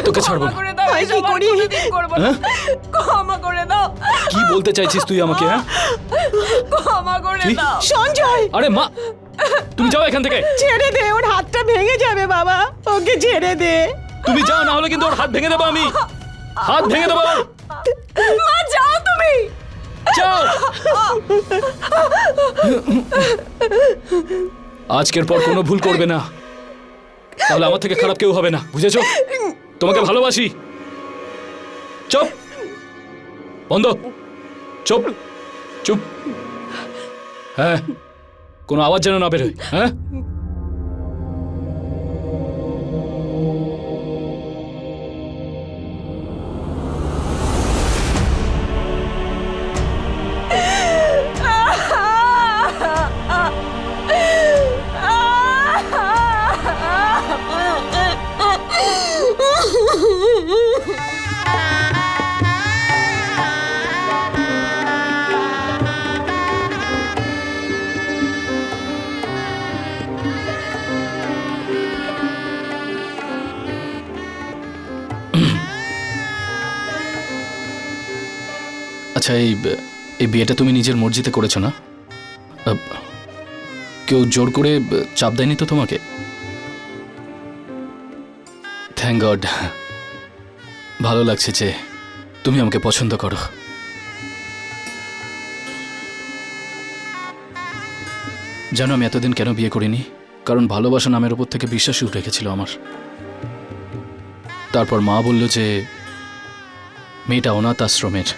তোকে ছাড়বো না। কি করি? ক্ষমা করে দাও। কি বলতে চাইছিস তুই আমাকে? হ্যাঁ, ক্ষমা করে কি? দাও। সঞ্জয়, আরে মা, তুমি যাও এখান থেকে। ছেড়ে দে, ওর হাতটা ভেঙে যাবে বাবা, ওকে ছেড়ে দে। তুমি যাও, না হলে কিন্তু ওর হাত ভেঙে দেবো আমি। হাত ভেঙে দেবো। মা যাও তুমি। যাও। আজকের পর কোনো ভুল করবে না, তাহলে আমার থেকে খারাপ কেউ হবে না, বুঝেছো? তোমাকে ভালোবাসি। চুপ, বন্ধ, চুপ চুপ। হ্যাঁ, কোনো আওয়াজ যেন না বেরোয়। হ্যাঁ, আচ্ছা, এই বিয়েটা তুমি নিজের মর্জিতে করেছো না? কেউ জোর করে চাপ দেয়নি তো তোমাকে? Thank god. ভালো লাগছে যে তুমি আমাকে পছন্দ করো। জানো আমি এতদিন কেন বিয়ে করিনি? কারণ ভালোবাসা নামের উপর থেকে বিশ্বাসই উঠে গেছিল আমার। তারপর মা বলল যে মেয়েটা অনাথ আশ্রমের,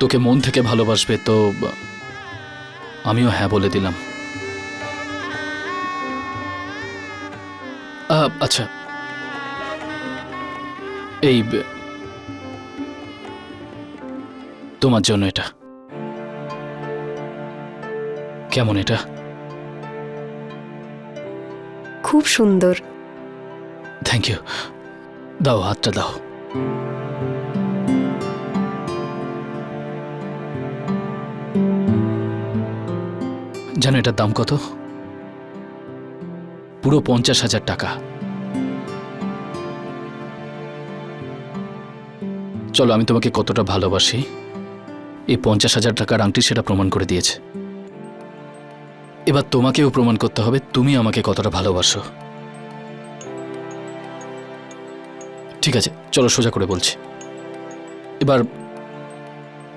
তোকে মন থেকে ভালোবাসবে, তো আমিও হ্যাঁ বলে দিলাম। আচ্ছা, এই তোমার জন্য এটা। কেমন এটা? খুব সুন্দর। Thank you. দাও, হাতটা দাও। জানো এটার দাম কত? পুরো 50,000 টাকা। চলো, আমি তোমাকে কতটা ভালোবাসি এই 50,000 টাকার আংটি সেটা প্রমাণ করে দিয়েছে। এবার তোমাকেও প্রমাণ করতে হবে তুমি আমাকে কতটা ভালোবাসো। ঠিক আছে, চলো সোজা করে বলছি। এবার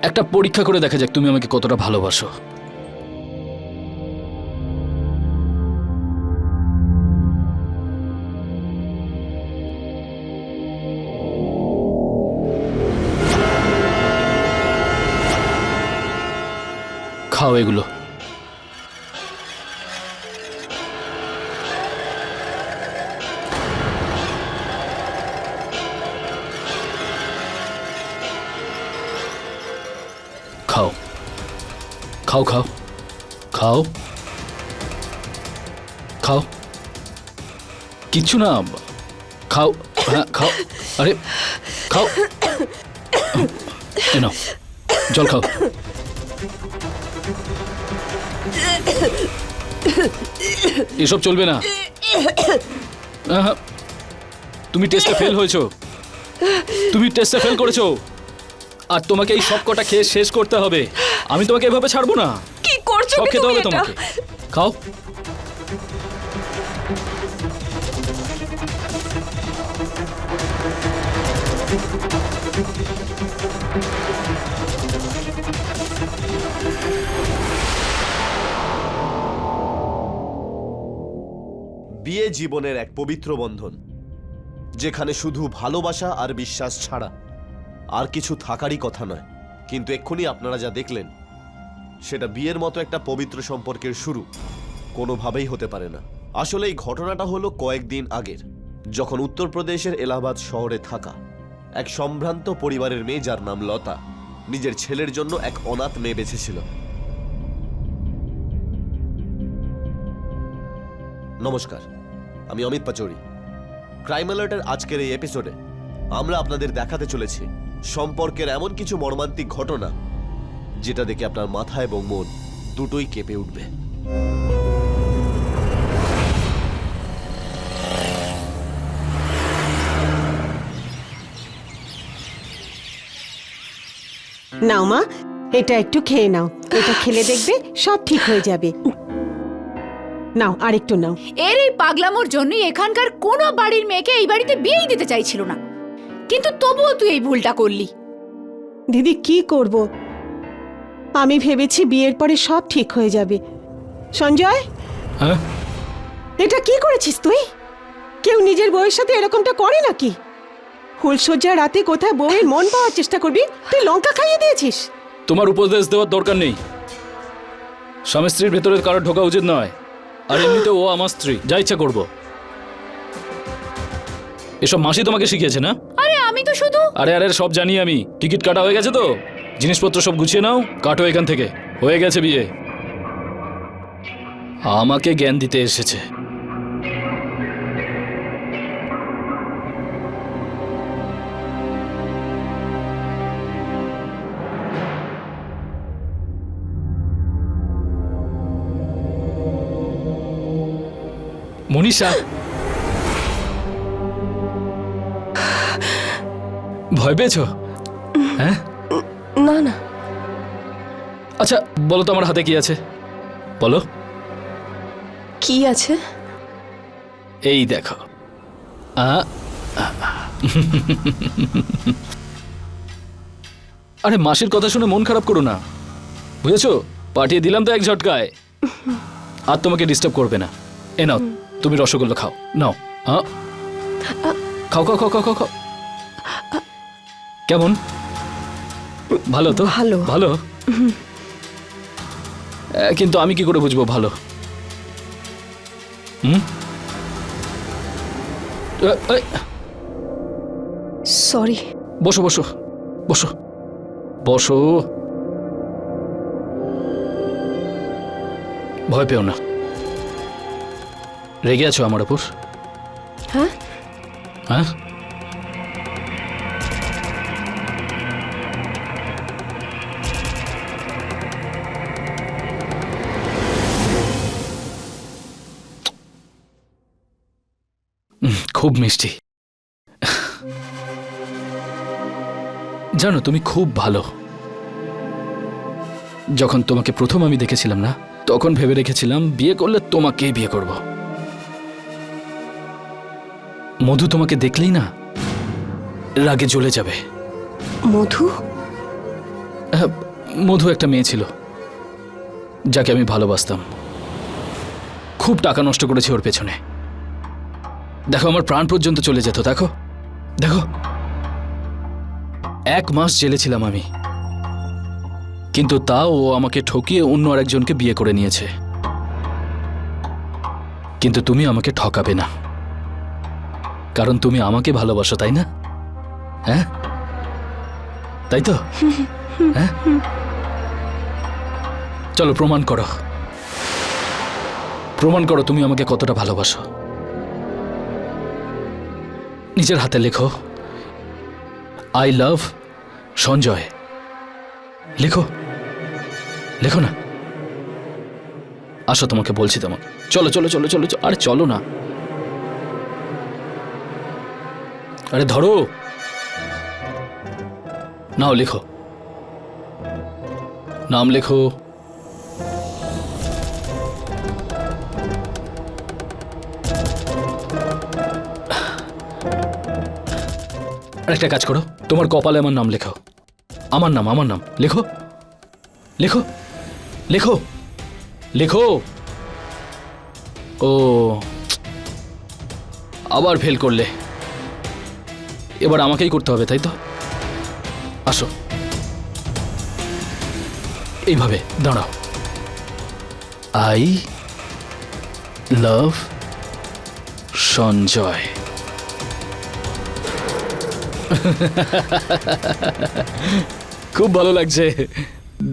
একটা পরীক্ষা করে দেখা যাক তুমি আমাকে কতটা ভালোবাসো। খাও এগুলো। খাও খাও খাও খাও খাও। কিচ্ছু না, খাও। হ্যাঁ খাও। আরে খাও, নাও জল খাও। এসব চলবে না। তুমি টেস্টে ফেল হয়েছো, তুমি টেস্টে ফেল করেছো, আর তোমাকে এই সব কটা খেয়ে শেষ করতে হবে। আমি তোমাকে এভাবে ছাড়বো না। কি করছো সব কি খেতে তুমি হবে এটা? তোমাকে। খাও। বিয়ে জীবনের এক পবিত্র বন্ধন, যেখানে শুধু ভালোবাসা আর বিশ্বাস ছাড়া আর কিছু থাকারই কথা নয়। কিন্তু এক্ষুনি আপনারা যা দেখলেন সেটা বিয়ের মতো একটা পবিত্র সম্পর্কের শুরু কোনোভাবেই হতে পারে না। আসলে এই ঘটনাটা হলো কয়েকদিন আগের, যখন উত্তরপ্রদেশের এলাহাবাদ শহরে থাকা এক সম্ভ্রান্ত পরিবারের মেয়ে, যার নাম লতা, নিজের ছেলের জন্য এক অনাথ মেয়ে বেছেছিল। নমস্কার, আমি অমিত পাচৌরি। ক্রাইম অ্যালার্টের আজকের এই এপিসোডে আমরা আপনাদের দেখাতে চলেছি সম্পর্কের এমন কিছু মর্মান্তিক ঘটনা যেটা দেখে আপনার মাথা এবং মন দুটোই কেঁপে উঠবে। নাও মা, এটা একটু খেয়ে নাও। এটা খেলে দেখবে সব ঠিক হয়ে যাবে। নাও, আরেকটু নাও। এর এই পাগলামোর জন্যই এখানকার কোনো বাড়ির মেয়েকে এই বাড়িতে বিয়েই দিতে চাইছিল না, কিন্তু তবুও তুই এই ভুলটা করলি। দিদি, কি করব? আমি ভেবেছি বিয়ের পরে সব ঠিক হয়ে যাবে। সঞ্জয়, হ্যাঁ এটা কি করেছিস তুই? কেউ নিজের বউয়ের সাথে এরকমটা করে নাকি? ফুলসজ্জা রাতে কোথায় বউয়ের মন পাওয়ার চেষ্টা করবি, তুই লঙ্কা খাইয়ে দিয়েছিস। তোমার উপদেশ দেওয়ার দরকার নেই। স্বামী স্ত্রীর ভেতরে কারো ঢোকা উচিত নয়। আর এমনিতে ও আমার স্ত্রী, যা ইচ্ছা করবো। এসব মাসি তোমাকে শিখিয়েছে না? আরে আমি তো শুধু আরে আরে সব জানি আমি। টিকিট কাটা হয়ে গেছে তো? জিনিসপত্র সব গুছিয়ে নাও, কাটো এখান থেকে। হয়ে গেছে বিয়ে। আমাকে জ্ঞান দিতে এসেছে। মনীষা, ভয় পেয়েছো? হ্যাঁ, না না, আচ্ছা বলো তো আমার হাতে কি আছে? বলো। কি আছে? এই দেখো। আরে মাসির কথা শুনে মন খারাপ করো না, বুঝেছো? পাঠিয়ে দিলাম তো এক ঝটকায়। আর তোমাকে ডিস্টার্ব করবে না। এ নাও, তুমি রসগোল্লা খাও। নাও। খাও খাও খাও খাও খাও খাও। কেমন? ভালো তো? ভালো। ভালো। কিন্তু আমি কি করে বুঝবো ভালো? হুম? সরি। বসো বসো বসো বসো। ভয় পেও না। রেগে আছো আমার উপর? হ্যাঁ, হ্যাঁ, খুব মিষ্টি। জানো তুমি খুব ভালো। যখন তোমাকে প্রথম আমি দেখেছিলাম না, তখন ভেবে রেখেছিলাম বিয়ে করলে তোমাকেই বিয়ে করব। মধু তোমাকে দেখলেই না রাগে জ্বলে যাবে। মধু? মধু একটা মেয়ে ছিল যাকে আমি ভালোবাসতাম। খুব টাকা নষ্ট করেছি ওর পেছনে। দেখো আমার প্রাণ পর্যন্ত চলে যেত। দেখো দেখো, 1 মাস জেলে ছিলাম আমি, কিন্তু তাও ও আমাকে ঠকিয়ে অন্য আরেকজনকে বিয়ে করে নিয়েছে। কিন্তু তুমি আমাকে ঠকাবে না, কারণ তুমি আমাকে ভালোবাসো, তাই না? হ্যাঁ, তাই তো? হ্যাঁ, চলো প্রমাণ করো। প্রমাণ করো তুমি আমাকে কতটা ভালোবাসো। নিজের হাতে লেখো, আই লাভ সঞ্জয়। লেখো, লেখো না। আসো, তোমাকে বলছি। তোমার চলো চলো চলো চলো। আরে চলো না। আরে ধরো। নাও লেখো, নাম লেখো। আরেকটা কাজ করো, তোমার কপালে আমার নাম লেখাও। আমার নাম, আমার নাম লেখো, লেখো লেখো লেখো। ও, আবার ফেল করলে। এবার আমাকেই করতে হবে, তাই তো? আসো, এইভাবে দাঁড়াও। I love Sanjay. খুব ভালো লাগছে।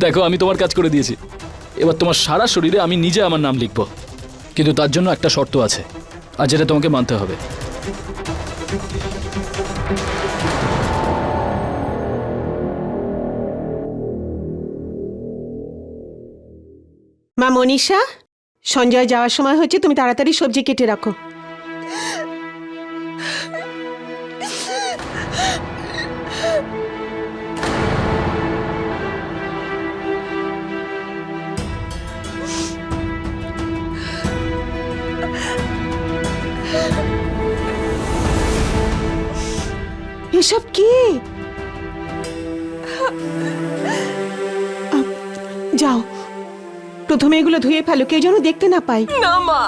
দেখো আমি তোমার কাজ করে দিয়েছি। এবার তোমার সারা শরীরে আমি নিজে আমার নাম লিখব, কিন্তু তার জন্য একটা শর্ত আছে, আর যেটা তোমাকে মানতে হবে। মা মনীষা, সঞ্জয় যাওয়ার সময় হচ্ছে, তুমি তাড়াতাড়ি সবজি কেটে রাখো। এসব কি? যাও, প্রথমে এগুলো ধুয়ে ফেলো, কেউ যেন দেখতে না পায়। না মা,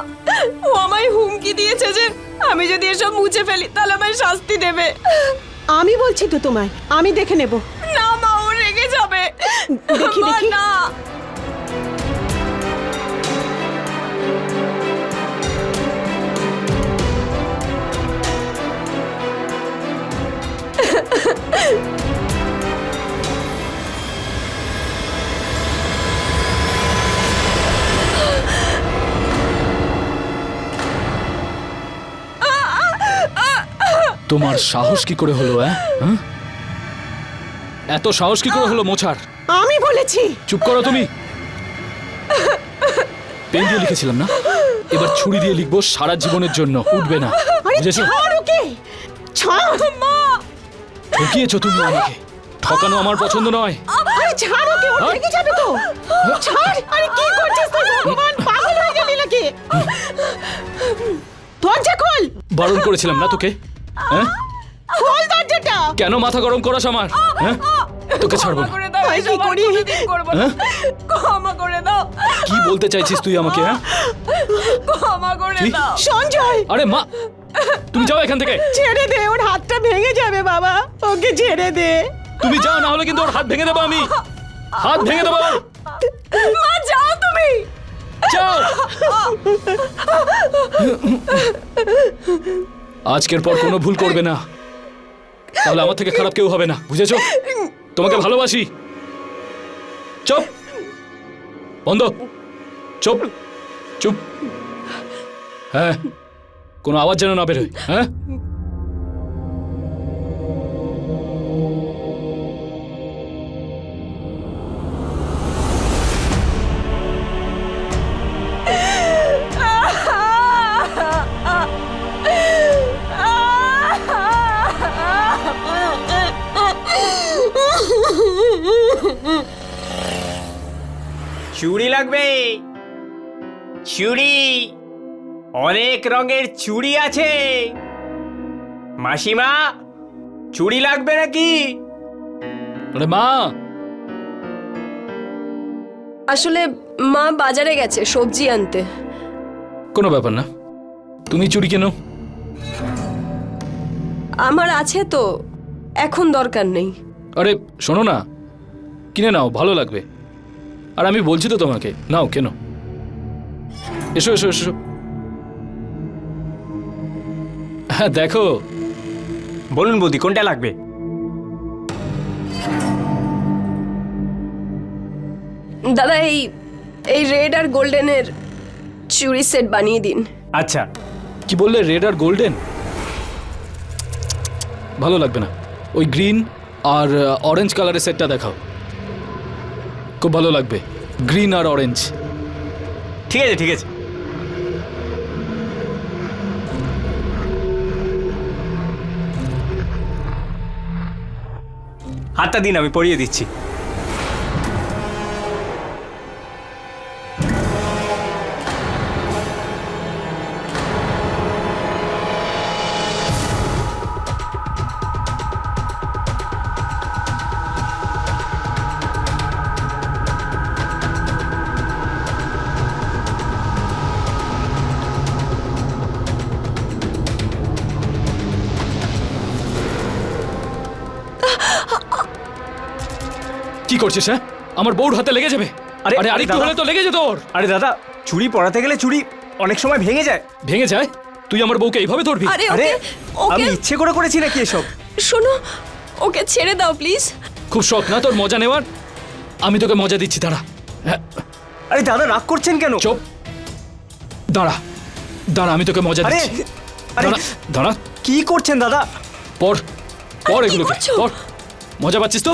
ও আমায় হুমকি দিয়েছে যে আমি যদি এসব মুছে ফেলি তাহলে আমায় শাস্তি দেবে। আমি বলছি তো তোমায়, আমি দেখে নেব। না মা, ও রেগে যাবে। দেখি মা, দেখি। না। তোমার সাহস কি করে হলো? হ্যাঁ, এত সাহস কি করে হলো মোছার? আমি বলেছি। চুপ করো তুমি। পেন দিয়ে লিখেছিলাম না, এবার ছুরি দিয়ে লিখবো সারা জীবনের জন্য, উঠবে না। আরে বুঝেছো? ছাড় ওকে, ছাড়। ঠকিয়েছো তুমি আমাকে। ঠকানো আমার পছন্দ নয়। আরে ছাড় ওকে, ও রেগে যাবে তো। ছাড়। আরে কি করছিস তুই? ভগবান, পাগল হয়ে গেলি নাকি? দরজা খোল। বারণ করেছিলাম না তোকে? হ্যাঁ, খোল দরজাটা। কেন মাথা গরম করাস আমার? হ্যাঁ, তোকে ছাড়বো না। করে দাও, তাই এসব কি আর করি? কোনোদিন করবো না। হ্যাঁ? ক্ষমা করে দাও, কি বলতে চাইছিস তুই আমাকে? হ্যাঁ, ক্ষমা করে কি? দাও। সঞ্জয়, আরে মা, তুমি যাও এখান থেকে। ছেড়ে দে, ওর হাতটা ভেঙে যাবে বাবা, ওকে ছেড়ে দে। তুমি যাও, না হলে কিন্তু ওর হাত ভেঙে দেবো আমি। হাত ভেঙে দেবো। মা, যাও তুমি। যাও। আজকের পর কোনো ভুল করবে না, তাহলে আমার থেকে খারাপ কেউ হবে না, বুঝেছো? তোমাকে ভালোবাসি। চুপ, বন্ধ, চুপ, চুপ। হ্যাঁ, কোনো আওয়াজ যেন না বেরোয়। হ্যাঁ, চুড়ি লাগবে? চুড়ি, অনেক রঙের চুড়ি আছে। মাসিমা, চুড়ি লাগবে নাকি? আরে মা, আসলে মা বাজারে গেছে সবজি আনতে। কোনো ব্যাপার না, তুমি চুড়ি কেনো। আমার আছে তো, এখন দরকার নেই। আরে শোনো না, কিনে নাও, ভালো লাগবে। আর আমি বলছি তো তোমাকে, নাও কেন। এসো এসো এসো। হ্যাঁ দেখো। বলুন বৌদি, কোনটা লাগবে? দাদা, এই রেড আর গোল্ডেনের চুড়ি সেট বানিয়ে দিন। আচ্ছা। কি বললে, রেড আর গোল্ডেন? ভালো লাগবে না, ওই গ্রিন আর অরেঞ্জ কালারের সেটটা দেখাও, খুব ভালো লাগবে। গ্রিন আর অরেঞ্জ। ঠিক আছে ঠিক আছে। হাতটা দিন, আমি পরিয়ে দিচ্ছি। কি করছিস? হ্যাঁ, আমার বউর হাতে লেগে যাবে। আরে, আরে আরেকটু দাদা। হলে তো লেগে যেত ওর। আরে দাদা, চুড়ি পরাতে গেলে চুড়ি অনেক সময় ভেঙে যায়। ভেঙে যায়? তুই আমার বউকে এইভাবে ধরবি? আরে আরে, ওকে আমি ইচ্ছে করে করেছি নাকি এসব? শোনো, ওকে ছেড়ে দাও প্লিজ। খুব শখ না তোর মজা নেওয়ার? আমি তোকে মজা দিচ্ছি, দাঁড়া। হ্যাঁ, আরে দাদা, রাগ করছেন কেন? চুপ, দাঁড়া দাঁড়া, আমি তোকে মজা আরে দিচ্ছি। আরে, দাঁড়া দাঁড়া, কি করছেন দাদা? পড় পড় কি এগুলোকে, করছো? পড়। মজা পাচ্ছিস তো?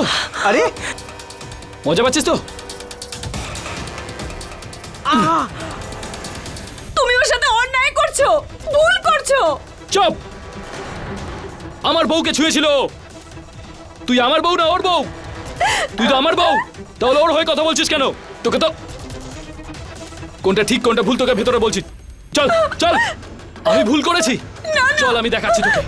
আরে মজা পাচ্ছিস তো? তুমি ওর সাথে অন্যায় করছো, ভুল করছো। চুপ! আমার বউকে ছুঁয়েছিল। তুই আমার বউ না ওর বউ? তুই তো আমার বউ, তাহলে ওর হয়ে কথা বলছিস কেন? তোকে তো কোনটা ঠিক কোনটা ভুল তোকে ভেতরে বলছি। চল চল, আমি ভুল করেছি। চল, আমি দেখাচ্ছি তোকে।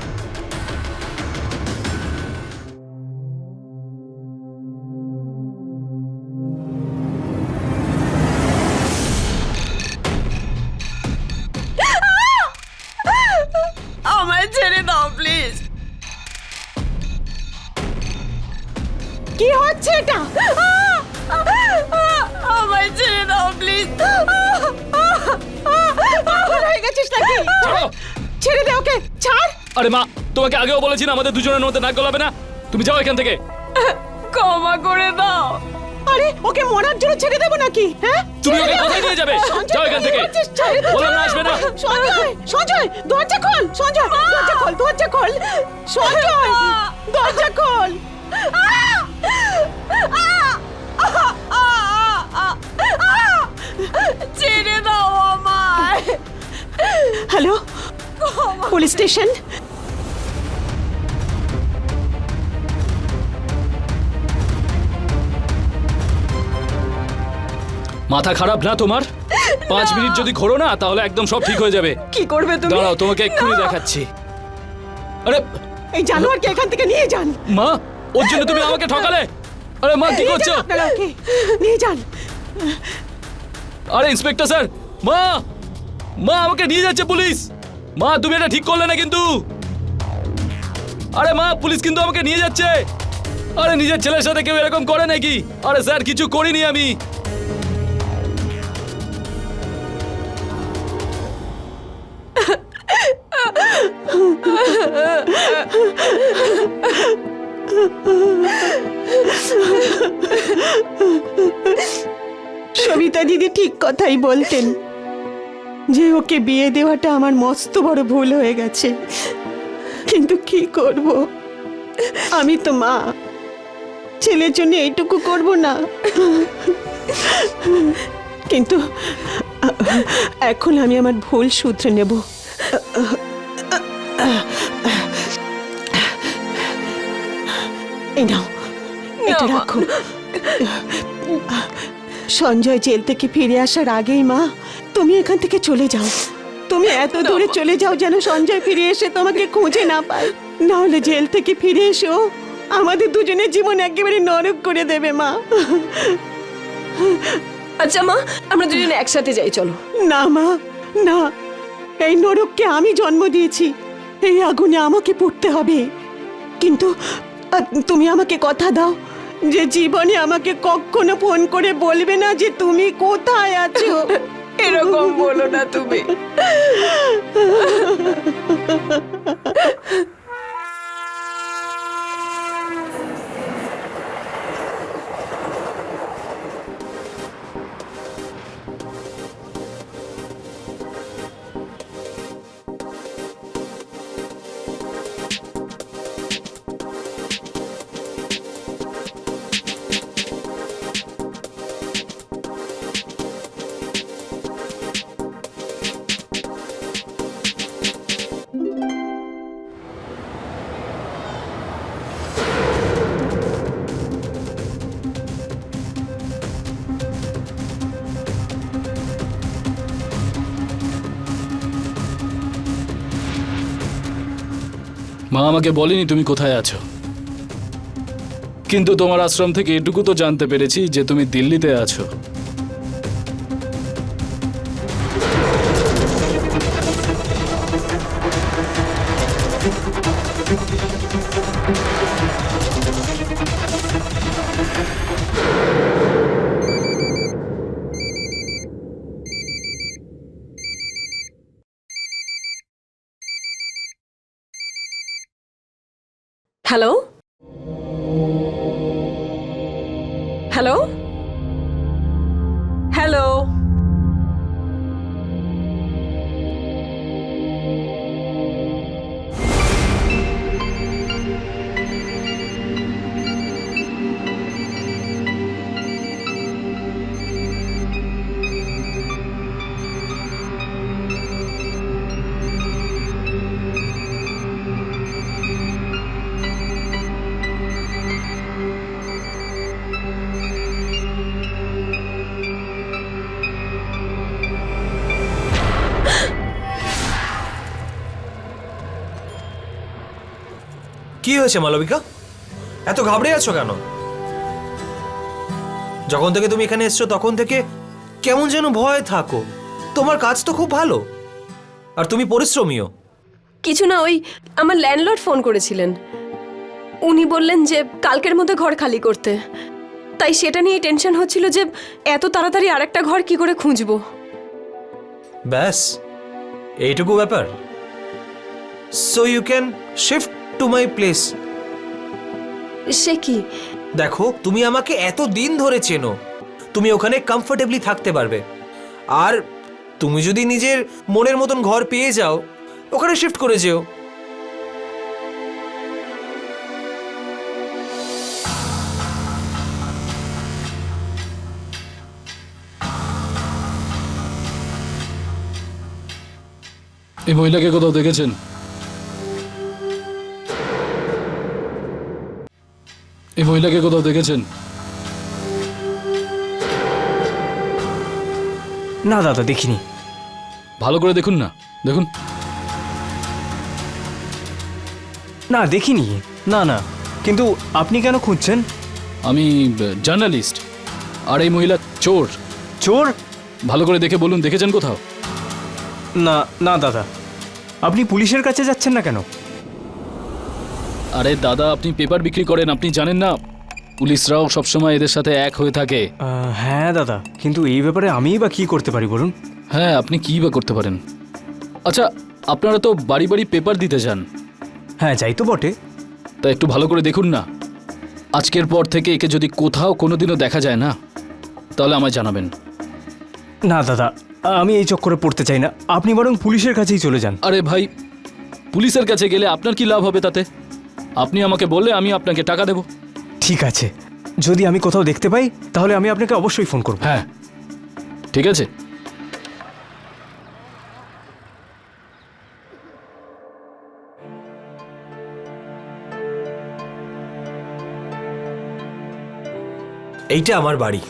কি হচ্ছে এটা? আমায় ছেড়ে দাও প্লিজ। পাগল হয়ে গেছিস নাকি? ছাড়ো। ছেড়ে দে ওকে, ছাড়। আরে মা, তোমাকে আগেও বলেছি না আমাদের দুজনের মধ্যে নাক গলাবে না। তুমি যাও এখান থেকে। ক্ষমা করে দাও। আরে ওকে মরার জন্য ছেড়ে দেবো নাকি? হ্যাঁ, তুমি ওকে কোথায় নিয়ে যাবে? সঞ্জয়, যাও এখান থেকে। কি করছিস? ছেড়ে দে, বললাম না আসবে না। সঞ্জয়, সঞ্জয়, দরজা খোল। সঞ্জয়, দরজা খোল, দরজা খোল। সঞ্জয়, দরজা খোল। ছেড়ে দাও আমায়। Hello, police station. মাথা খারাপ না তোমার? 5 মিনিট যদি ঘোরো না তাহলে একদম সব ঠিক হয়ে যাবে। কি করবে তুমি? দাঁড়াও, তোমাকে এক্ষুনি দেখাচ্ছি। আরে এই জানোয়ারকে এখান থেকে নিয়ে যান। মা, ওর জন্য তুমি আমাকে ঠকালে। আরে মা, কি নিয়ে করছো? যান আপনারা ওকে, নিয়ে যান। আরে ইন্সপেক্টর স্যার, মা, মা আমাকে নিয়ে যাচ্ছে পুলিশ। মা, তুমি এটা ঠিক করলে না কিন্তু। আরে মা, পুলিশ কিন্তু আমাকে নিয়ে যাচ্ছে। আরে নিজের ছেলের সাথে কেউ এরকম করে নাকি? আরে স্যার, কিছু করিনি আমি। সবিতা দিদি ঠিক কথাই বলতেন যে ওকে বিয়ে দেওয়াটা আমার মস্ত বড় ভুল হয়ে গেছে, কিন্তু কি করব, আমি তো মা, ছেলের জন্য এইটুকু করব না? কিন্তু এখন আমি আমার ভুল শুধরে নেব। এই নাও, এটা রাখো। সঞ্জয় জেল থেকে ফিরে আসার আগেই মা তুমি এখান থেকে চলে যাও। তুমি এত দূরে চলে যাও যেন সঞ্জয় ফিরে এসে তোমাকে খুঁজে না পায়, না হলে জেল থেকে ফিরে এসেও আমাদের দুজনের জীবন একেবারে নরক করে দেবে মা। আচ্ছা মা, আমরা দুজনে একসাথে যাই, চলো। না মা, না, এই নরককে আমি জন্ম দিয়েছি, এই আগুনে আমাকে পড়তে হবে। কিন্তু তুমি আমাকে কথা দাও যে জীবনে আমাকে কখনো ফোন করে বলবে না যে তুমি কোথায় আছো। এরকম বলো না তুমি। মা আমাকে বলেনি তুমি কোথায় আছো, কিন্তু তোমার আশ্রম থেকে এটুকু তো জানতে পেরেছি যে তুমি দিল্লিতে আছো। Hello, hello, hello. কি হয়েছে মালবিকা, এত ঘাবড়ে আছো কেন? যখন থেকে তুমি এখানে এসছো তখন থেকে কেমন যেন ভয় থাকো। তোমার কাজ তো খুব ভালো আর তুমি পরিশ্রমীও। কিছু না, ওই আমার ল্যান্ডলর্ড ফোন করেছিলেন। উনি বললেন যে কালকের মধ্যে ঘর খালি করতে, তাই সেটা নিয়ে টেনশন হচ্ছিল যে এত তাড়াতাড়ি আরেকটা ঘর কি করে খুঁজবো। ব্যাস এইটুকু ব্যাপার। So you can shift to my place. সে কি? দেখো, তুমি আমাকে এত দিন ধরে চেনো, তুমি ওখানে কমফোর্টেবলি থাকতে পারবে। আর তুমি যদি নিজের মনের মতন ঘর পেয়ে যাও, ওখানে শিফট করে যেও। এই মহিলাকে কোথাও দেখেছেন? এই মহিলাকে কোথাও দেখেছেন? না দাদা, দেখিনি। ভালো করে দেখুন না, দেখুন। না দেখিনি। না না, কিন্তু আপনি কেন খুঁজছেন? আমি জার্নালিস্ট, আর এই মহিলা চোর। চোর? ভালো করে দেখে বলুন, দেখেছেন কোথাও? না না দাদা, আপনি পুলিশের কাছে যাচ্ছেন না কেন? আরে দাদা, আপনি পেপার বিক্রি করেন, আপনি জানেন না পুলিশরাও সবসময় এদের সাথে এক হয়ে থাকে। হ্যাঁ দাদা, কিন্তু এই ব্যাপারে আমিই বা কি করতে পারি বলুন? হ্যাঁ, আপনি কী বা করতে পারেন? আচ্ছা, আপনারা তো বাড়ি বাড়ি পেপার দিতে যান। হ্যাঁ যাই তো বটে। তা একটু ভালো করে দেখুন না। আজকের পর থেকে একে যদি কোথাও কোনোদিনও দেখা যায় না, তাহলে আমায় জানাবেন। না দাদা, আমি এই চক্করে পড়তে চাই না, আপনি বরং পুলিশের কাছেই চলে যান। আরে ভাই, পুলিশের কাছে গেলে আপনার কি লাভ হবে তাতে? আপনি আমাকে বললে আমি আপনাকে টাকা দেব। ঠিক আছে, যদি আমি কোথাও দেখতে পাই তাহলে আমি আপনাকে অবশ্যই ফোন করব। হ্যাঁ, ঠিক আছে। এইটা আমার বাড়ি।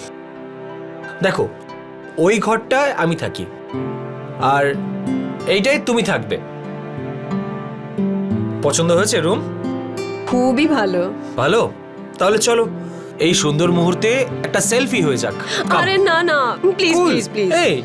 দেখো, ওই ঘরটায় আমি থাকি, আর এইটাই তুমি থাকবে। পছন্দ হয়েছে রুম? খুবই ভালো। ভালো, তাহলে চলো এই সুন্দর মুহূর্তে একটা সেলফি হয়ে যাক। Come. আরে না না, প্লিজ Cool. Please please. এই,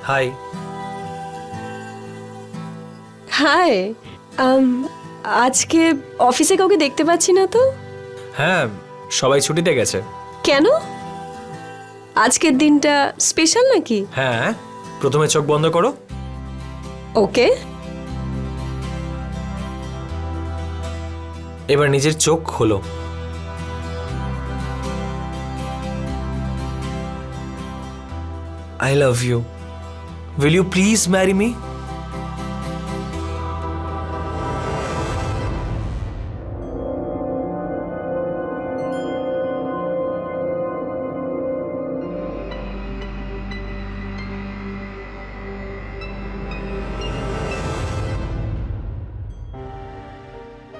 হাই। হাই। আজকে অফিসে কাউকে দেখতে পাচ্ছি না তো। হ্যাঁ, সবাই ছুটিতে গেছে। কেন? আজকের দিনটা স্পেশাল নাকি? হ্যাঁ, প্রথমে চোখ বন্ধ করো। ওকে। এবার নিজের চোখ খোলো। I love you. Will you please marry me?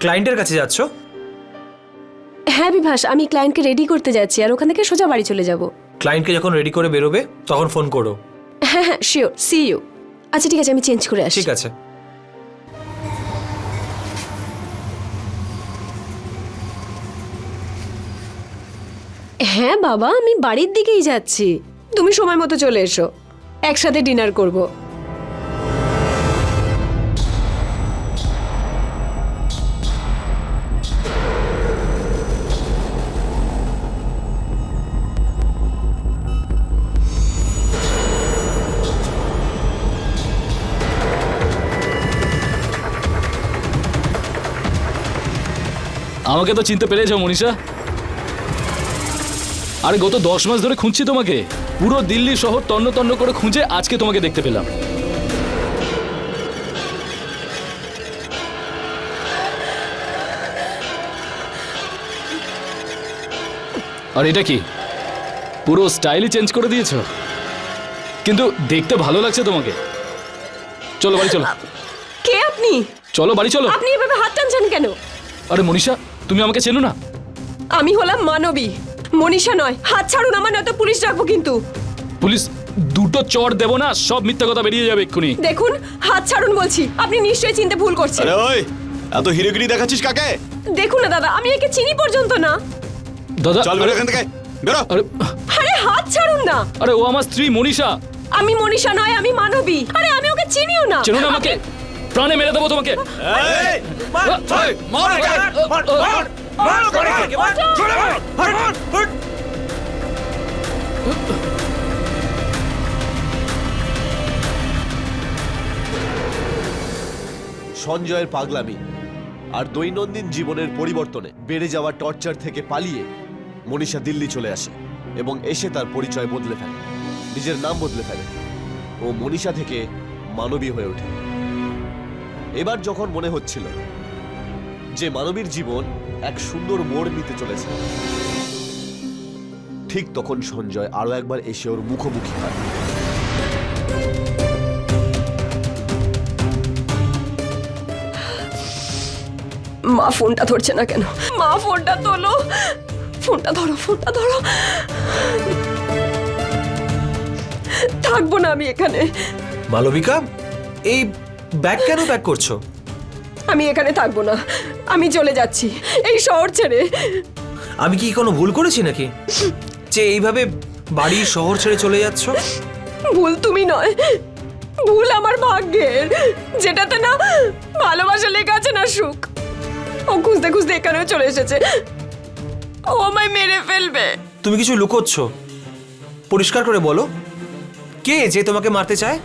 ক্লায়েন্টের কাছে যাচ্ছ? হ্যাঁ বিভাস, আমি ক্লায়েন্টকে রেডি করতে যাচ্ছি, আর ওখান থেকে সোজা বাড়ি চলে যাব। ক্লায়েন্টকে যখন রেডি করে বেরোবে তখন ফোন করো। হ্যাঁ হ্যাঁ, শিওর, সি ইউ। আচ্ছা ঠিক আছে, আমি চেঞ্জ করে আসি। ঠিক আছে। হ্যাঁ বাবা, আমি বাড়ির দিকেই যাচ্ছি, তুমি সময় মতো চলে এসো, একসাথে ডিনার করব। আমাকে তো চিনতে পেরেছো মনীষা? আরে গত 10 মাস ধরে খুঁজছি তোমাকে, পুরো দিল্লি শহর তন্ন তন্ন করে খুঁজে আজকে তোমাকে দেখতে পেলাম। আর এটা কি পুরো স্টাইলই চেঞ্জ করে দিয়েছো, কিন্তু দেখতে ভালো লাগছে তোমাকে। চলো বাড়ি চলো, কে আপনি? চলো বাড়ি চলো। আপনি এভাবে হাত টানছেন কেন? আরে মনীষা, তুমি আমাকে চেনো না? আমি হলাম মানবী, মনীষা নয়। হাত ছাড়ুন আমার, নয়তো পুলিশ ডাকবো কিন্তু। পুলিশ দুটো চড় দেবো না, সব মিথ্যা কথা বেরিয়ে যাবে এক্ষুনি। দেখুন, হাত ছাড়ুন বলছি। আপনি নিশ্চয়ই চিনতে ভুল করছেন। আরে ওই, এত হিরোগিরি দেখাচ্ছিস কাকে? দেখুন না দাদা, আমি একে চিনি পর্যন্ত না। দাদা চল বেরো এখান থেকে, বেরো। আরে আরে হাত ছাড়ুন না। আরে ও আমার স্ত্রী মনীষা। আমি মনীষা নয়, আমি মানবী। আরে আমি ওকে চিনিও না। চেনো না আমাকে? প্রাণে মেরে দেবো তোমাকে। এই, সঞ্জয়ের পাগলামি আর দৈনন্দিন জীবনের পরিবর্তনে বেড়ে যাওয়া টর্চার থেকে পালিয়ে মনীষা দিল্লি চলে আসে এবং এসে তার পরিচয় বদলে ফেলে, নিজের নাম বদলে ফেলে। ও মনীষা থেকে মানবী হয়ে ওঠে। এবার যখন মনে হচ্ছিল যে মানবীর জীবন এক সুন্দর মোড় নিতে চলেছে, ঠিক তখন সঞ্জয় আরো একবার এসে ওর মুখোমুখি হয়। মা ফোনটা ধরছে না কেন? মা ফোনটা তোলো, ফোনটা ধরো, ফোনটা ধরো। থাকবো না আমি এখানে। মালবিকা, এই ব্যাগ কেন প্যাক করছো? আমি এখানে থাকবো না, আমি চলে যাচ্ছি এই শহর ছেড়ে। আমি কি কোনো ভুল করেছি নাকি যে এইভাবে বাড়ি শহর ছেড়ে চলে যাচ্ছ? ভুল তুমি নয়, ভুল আমার ভাগ্যের, যেটাতে না ভালোবাসা লেখা আছে না সুখ। ও খুঁজতে খুঁজতে এখানেও চলে এসেছে। ও আমায় মেরে ফেলবে। তুমি কিছু লুকোচ্ছ, পরিষ্কার করে বলো, কে যে তোমাকে মারতে চায়?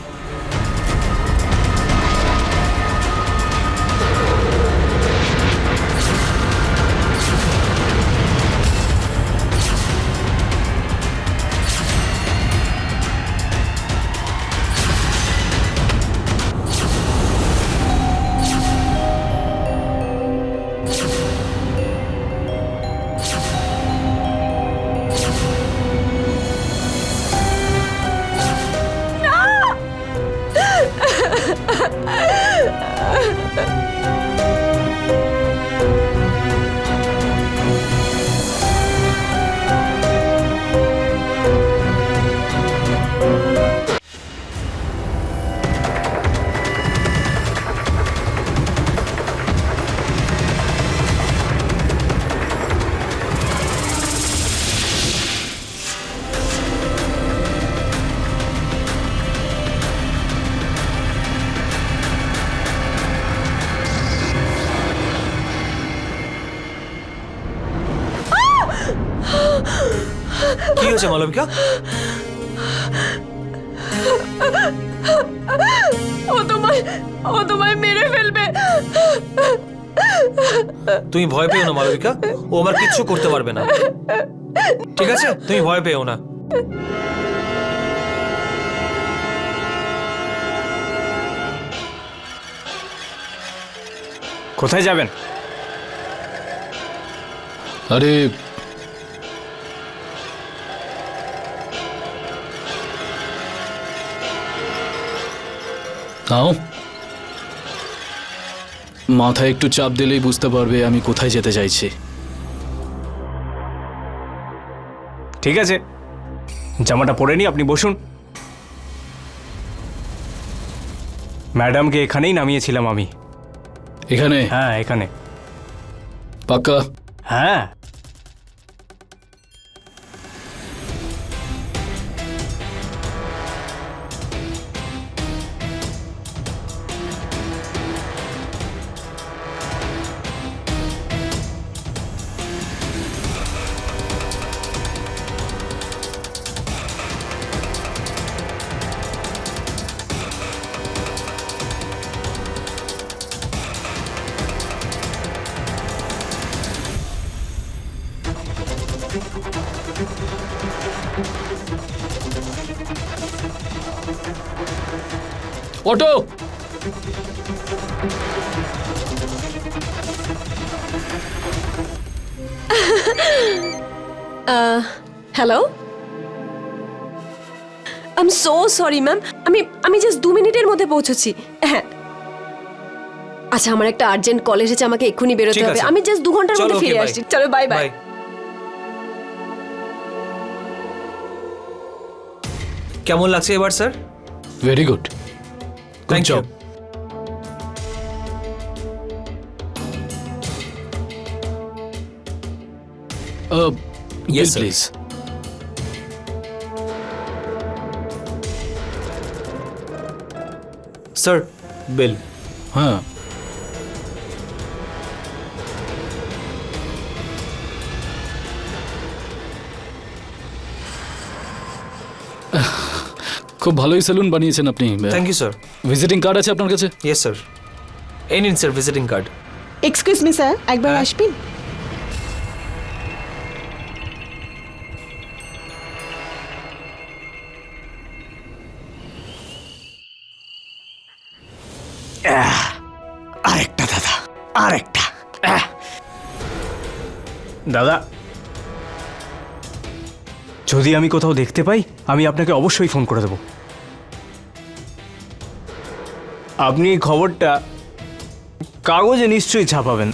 কি হয়েছে মালবিকা? ও তোমায় মেরে ফেলবে। তুমি ভয় পেও না মালবিকা, ও আমার কিচ্ছু করতে পারবে না, ঠিক আছে? তুমি ভয় পেও না। কোথায় যাবেন? আরে নাও, মাথায় একটু চাপ দিলেই বুঝতে পারবে আমি কোথায় যেতে চাইছি। ঠিক আছে, জামাটা পরে নি, আপনি বসুন। ম্যাডামকে এখানেই নামিয়েছিলাম আমি। এখানে? হ্যাঁ এখানে। পাক্কা? হ্যাঁ। Auto! Hello, I am so sorry ma'am, আমি জাস্ট 2 মিনিটের মধ্যে পৌঁছচ্ছি। হ্যাঁ, আচ্ছা আমার একটা আর্জেন্ট কল এসেছে, আমাকে এক্ষুনি বেরোতে ঠিক হবে। আছে। আমি জাস্ট 2 ঘন্টার চলো, মধ্যে okay, ফিরে bye. আসছি। চলো, বাই বাই। বাই। কেমন লাগছে এবার sir? Very good, thank you. Yes, sir. Please. Sir, bill. হ্যাঁ, খুব ভালোই সেলুন বানিয়েছেন আপনি। Thank you sir. Visiting card আছে আপনার কাছে? Yes sir. এই নিন sir visiting card. Excuse me sir, একবার হ্যাঁ? আসবেন? আরেকটা দাদা, আরেকটা। দাদা, যদি আমি কোথাও দেখতে পাই আমি আপনাকে অবশ্যই ফোন করে দেব। আপনি এই খবরটা কাগজে নিশ্চয়ই ছাপাবেন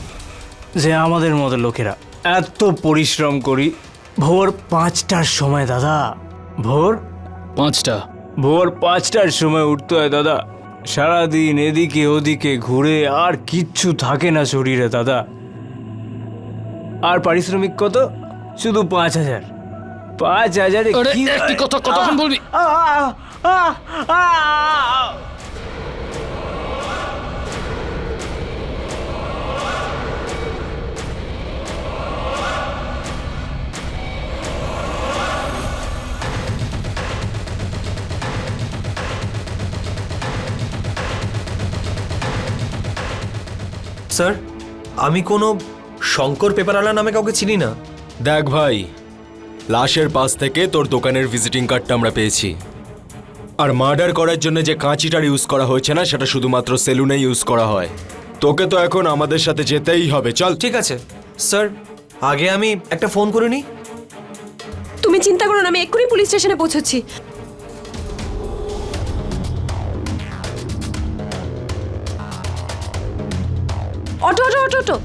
যে আমাদের মতো লোকেরা এত পরিশ্রম করি ভোর 5টার সময়। দাদা, ভোর 5টার সময় উঠতে হয় দাদা। সারাদিন এদিকে ওদিকে ঘুরে আর কিচ্ছু থাকে না শরীরে দাদা। আর পারিশ্রমিক কত? শুধু 5,000। 5,000-এ আরে কি একটি কথা কতক্ষণ বলবি? স্যার, আমি কোনো শঙ্কর পেপারওয়ালা নামে কাউকে চিনি না। দেখ ভাই, লাশের পাশ থেকে তোর দোকানের ভিজিটিং কার্ডটা আমরা পেয়েছি। আর মার্ডার করার জন্য যে কাঁচিটার ইউজ করা হয়েছে না, সেটা শুধুমাত্র সেলুনে ইউজ করা হয়। তোকে তো এখন আমাদের সাথে যেতেই হবে, চল। ঠিক আছে স্যার, আগে আমি একটা ফোন করে নিই। তুমি চিন্তা করো না, আমি এক্ষুনি পুলিশ স্টেশনে পৌঁছচ্ছি। Auto auto auto auto.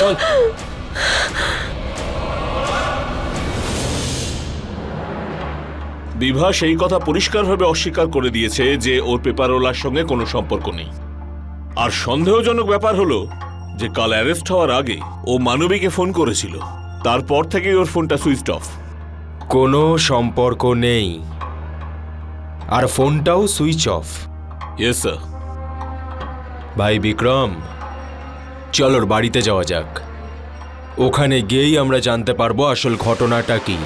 চল। বিভা সেই কথা পরিষ্কারভাবে অস্বীকার করে দিয়েছে যে ওর পেপারওয়ালার সঙ্গে কোনো সম্পর্ক নেই। আর সন্দেহজনক ব্যাপার হলো যে কাল অ্যারেস্ট হওয়ার আগে ও মানবীকে ফোন করেছিল, তারপর থেকেই ওর ফোনটা সুইচ অফ। কোনো সম্পর্ক নেই, আর ফোনটাও সুইচ অফ। Yes sir. ভাই বিক্রম, চল ওর বাড়িতে যাওয়া যাক। ওখানে গিয়েই আমরা জানতে পারবো আসল ঘটনাটা কি।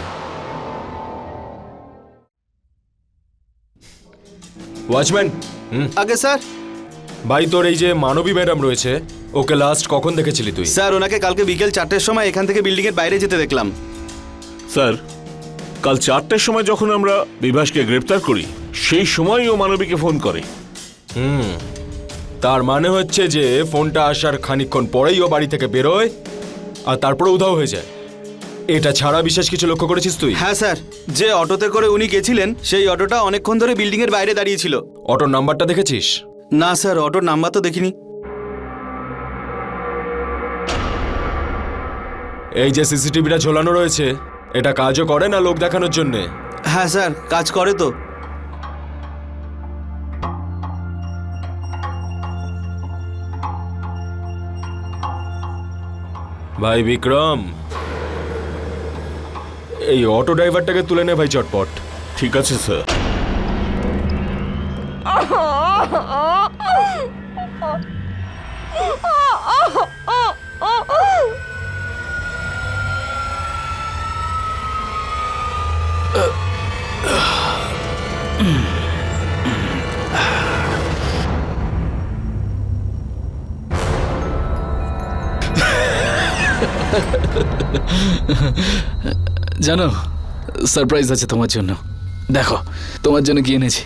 ওয়াচম্যান। আগে স্যার। ভাই, তোর এই যে মানবী ম্যাডাম রয়েছে, ওকে লাস্ট কখন দেখেছিলি তুই? স্যার, ওনাকে কালকে বিকেল 4টের সময় এখান থেকে বিল্ডিং এর বাইরে যেতে দেখলাম। স্যার, কাল 4টের সময় যখন আমরা বিভাসকে গ্রেপ্তার করি, সেই সময়ই ও মানবীকে ফোন করে। তার মানে হচ্ছে যে ফোনটা আসার খানিকক্ষণ পরেই ও বাড়ি থেকে বেরোয় আর তারপরে উধাও হয়ে যায়। এটা ছাড়া বিশেষ কিছু লক্ষ্য করেছিস তুই? হ্যাঁ স্যার, যে অটোতে করে উনি গেছিলেন সেই অটোটা অনেকক্ষণ ধরে বিল্ডিং এর বাইরে দাঁড়িয়ে ছিল। অটোর নাম্বারটা দেখেছিস? না স্যার, অটোর নাম্বার তো দেখিনি। এই যে সিসিটিভিটা ঝোলানো রয়েছে, এটা কাজও করে না লোক দেখানোর জন্যে? হ্যাঁ স্যার, কাজ করে তো। ভাই বিক্রম, এই অটো ড্রাইভারটাকে তুলে নে ভাই চটপট। ঠিক আছে স্যার। জানো, সারপ্রাইজ আছে তোমার জন্য। দেখো, তোমার জন্য কি এনেছি।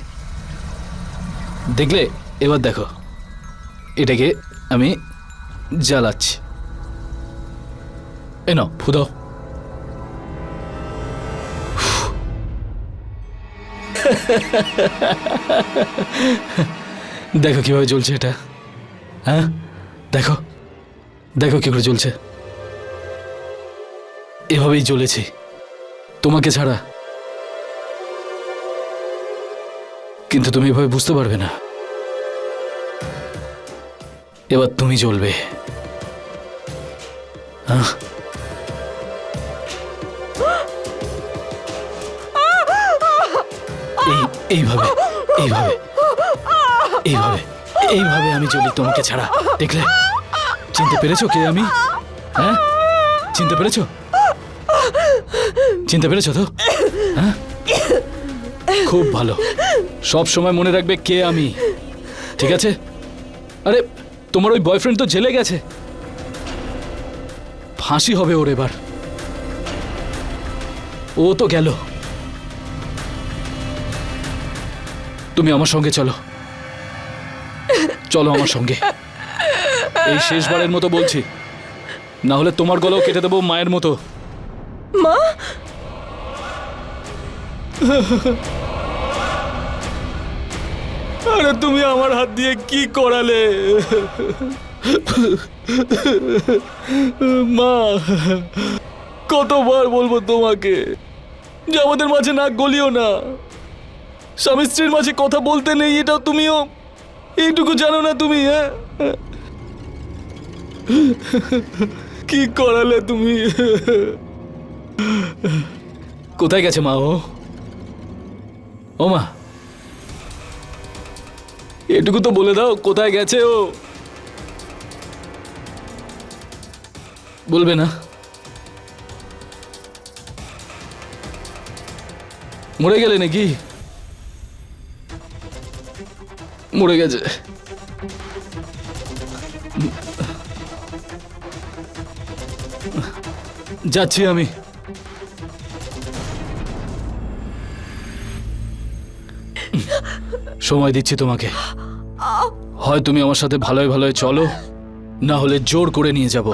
দেখলে? এবার দেখো, এটাকে আমি জ্বালাচ্ছি। এ নাও, ফু দাও। দেখো কিভাবে জ্বলছে এটা, হ্যাঁ? দেখো দেখো কি করে জ্বলছে। এভাবেই জ্বলেছি তোমাকে ছাড়া, কিন্তু তুমি এভাবে বুঝতে পারবে না। এবার তুমি জ্বলবে। এইভাবে এইভাবে এইভাবে এইভাবে আমি জ্বলি তোমাকে ছাড়া। দেখলে? চিনতে পেরেছো কে আমি? হ্যাঁ, চিনতে পেরেছো? চিনতে পেরেছো তো? হ্যাঁ, খুব ভালো। সব সময় মনে রাখবে কে আমি, ঠিক আছে? আরে তোমার ওই বয়ফ্রেন্ড তো জেলে গেছে, ফাঁসি হবে ওর এবার। ও তো গেল, তুমি আমার সঙ্গে চলো, চলো আমার সঙ্গে। এই শেষবারের মতো বলছি, না হলে তোমার গলাও কেটে দেবো মায়ের মতো। মা, আরে তুমি আমার হাত দিয়ে কি করালে? মা, কতবার বলবো তোমাকে যে আমাদের মাঝে নাক গলিও না, স্বামী স্ত্রীর মাঝে কথা বলতে নেই, এটা তুমিও এইটুকু জানো না তুমি? হ্যাঁ, কি করালে তুমি? কোথায় গেছে মা? ও মা, এটুকু তো বলে দাও, কোথায় গেছে ও? বলবে না? মরে গেলে নাকি? মরে গেছে। যাচ্ছি আমি। সময় দিচ্ছি তোমাকে, হয় তুমি আমার সাথে ভালোই ভালোই চলো, না হলে জোর করে নিয়ে যাব।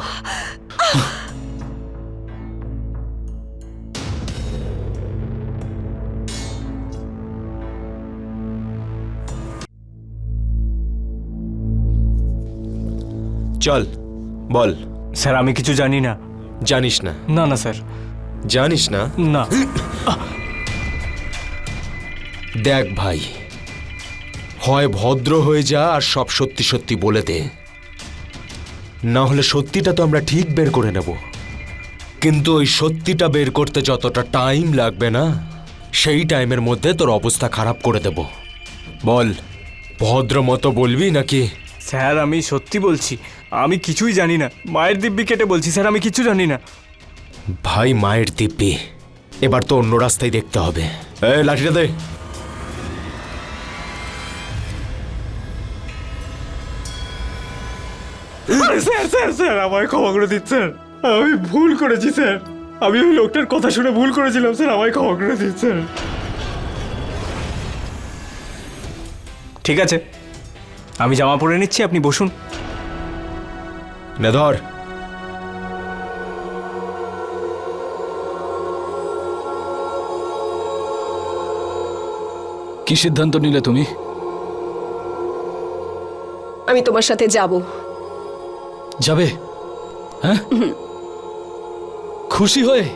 চল, বল। স্যার আমি কিছু জানি না। জানিস না? না না স্যার, জানিস না? না। দেখ ভাই, হয় ভদ্র হয়ে যা আর সব সত্যি সত্যি বলে দে, না হলে সত্যিটা তো আমরা ঠিক বের করে নেব, কিন্তু ওই সত্যিটা বের করতে যতটা টাইম লাগবে না, সেই টাইমের মধ্যে তোর অবস্থা খারাপ করে দেব। বল, ভদ্র মতো বলবি নাকি? স্যার আমি সত্যি বলছি, আমি কিছুই জানি না। মায়ের দিব্যি কেটে বলছি স্যার, আমি কিছু জানি না। ভাই মায়ের দিব্যি, এবার তো অন্য রাস্তায় দেখতে হবে। লাঠিটা দে। স্যার স্যার স্যার আমায় ক্ষমা করে দিন স্যার, আমি ভুল করেছি স্যার, আমি ওই লোকটার কথা শুনে ভুল করেছিলাম স্যার, আমায় ক্ষমা করে দিন স্যার। ঠিক আছে, আমি জামা পরে নিচ্ছি, আপনি বসুন। নে ধর। কি সিদ্ধান্ত নিলে তুমি? আমি তোমার সাথে যাব। যাবে? হ্যাঁ, খুশি হয়ে?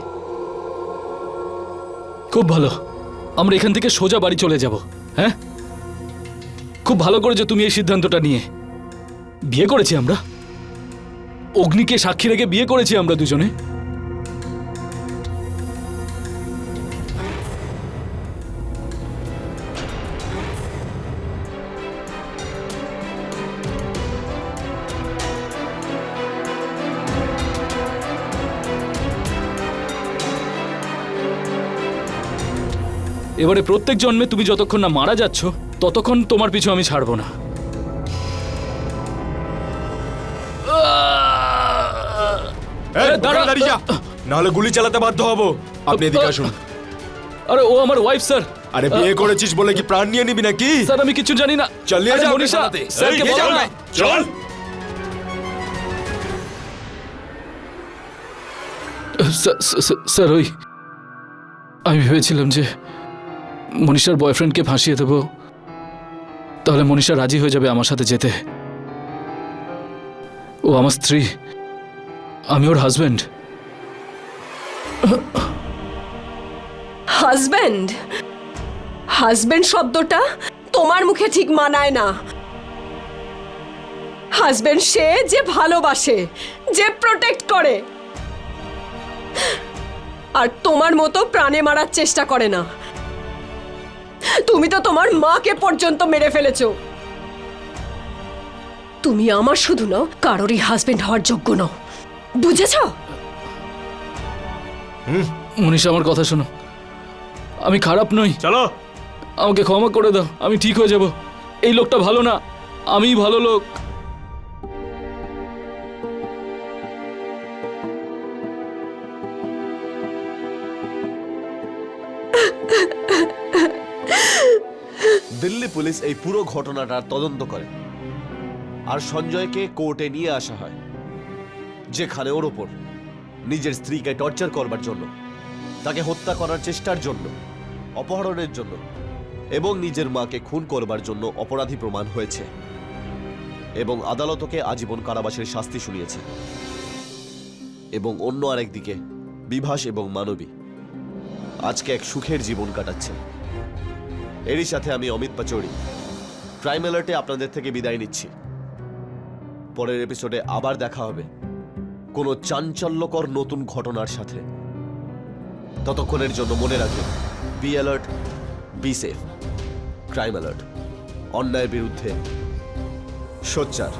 খুব ভালো, আমরা এখান থেকে সোজা বাড়ি চলে যাব। হ্যাঁ, খুব ভালো করেছো তুমি এই সিদ্ধান্তটা নিয়ে। বিয়ে করেছি আমরা, অগ্নিকে সাক্ষী রেখে বিয়ে করেছি আমরা দুজনে। এবারে প্রত্যেক জন্মে তুমি যতক্ষণ না মারা যাচ্ছ ততক্ষণ তোমার পিছু আমি ছাড়বো না। দাঁড়িয়ে যা, না হলে গুলি চালাতে বাধ্য হব। আপনি এদিকে আসুন। আরে ও আমার ওয়াইফ স্যার, আরে বিয়ে করেছিস বলে কি প্রাণ নিয়ে নিবি নাকি? স্যার আমি কিছু জানি না। চালিয়ে আরে যা ওকে মনীষা, থানাতে। স্যারকে এই, বলো চল না। চল। স্যার ওই আমি ভেবেছিলাম যে মনীষার বয়ফ্রেন্ডকে ফাঁসিয়ে দেবো, তাহলে মনীষা রাজি হয়ে যাবে আমার সাথে যেতে। ও আমার স্ত্রী, আমি ওর হাজব্যান্ড। হাজবেন্ড? হাজবেন্ড শব্দটা তোমার মুখে ঠিক মানায় না। হাজবেন্ড সে যে ভালোবাসে, যে প্রোটেক্ট করে, আর তোমার মতো প্রাণে মারার চেষ্টা করে না। তুমি তো তোমার মাকে পর্যন্ত মেরে ফেলেছো। তুমি আমার শুধু নও, কারোরই হাজবেন্ড হওয়ার যোগ্য নও, বুঝেছো? মনীষা আমার কথা শোনো, আমি খারাপ নই। চলো। আমাকে ক্ষমা করে দাও, আমি ঠিক হয়ে যাব। এই লোকটা ভালো না, আমিই ভালো লোক। দিল্লি পুলিশ এই পুরো ঘটনাটার তদন্ত করে আর সঞ্জয়কে কোর্টে নিয়ে আসা হয়, যেখানে ওর ওপর নিজের স্ত্রীকে টর্চার করবার জন্য, তাকে হত্যা করার চেষ্টার জন্য, অপহরণের জন্য এবং নিজের মাকে খুন করবার জন্য অপরাধী প্রমাণ হয়েছে এবং আদালত ওকে আজীবন কারাবাসের শাস্তি শুনিয়েছে। এবং অন্য আরেকদিকে বিভাস এবং মানবী আজকে এক সুখের জীবন কাটাচ্ছে। এরই সাথে আমি অমিত পাচৌরি ক্রাইম অ্যালার্টে আপনাদের থেকে বিদায় নিচ্ছি। পরের এপিসোডে আবার দেখা হবে কোনো চাঞ্চল্যকর নতুন ঘটনার সাথে। ততক্ষণের জন্য মনে রাখবেন, be alert, be safe. Crime alert, অন্যায়ের বিরুদ্ধে সোচ্চার।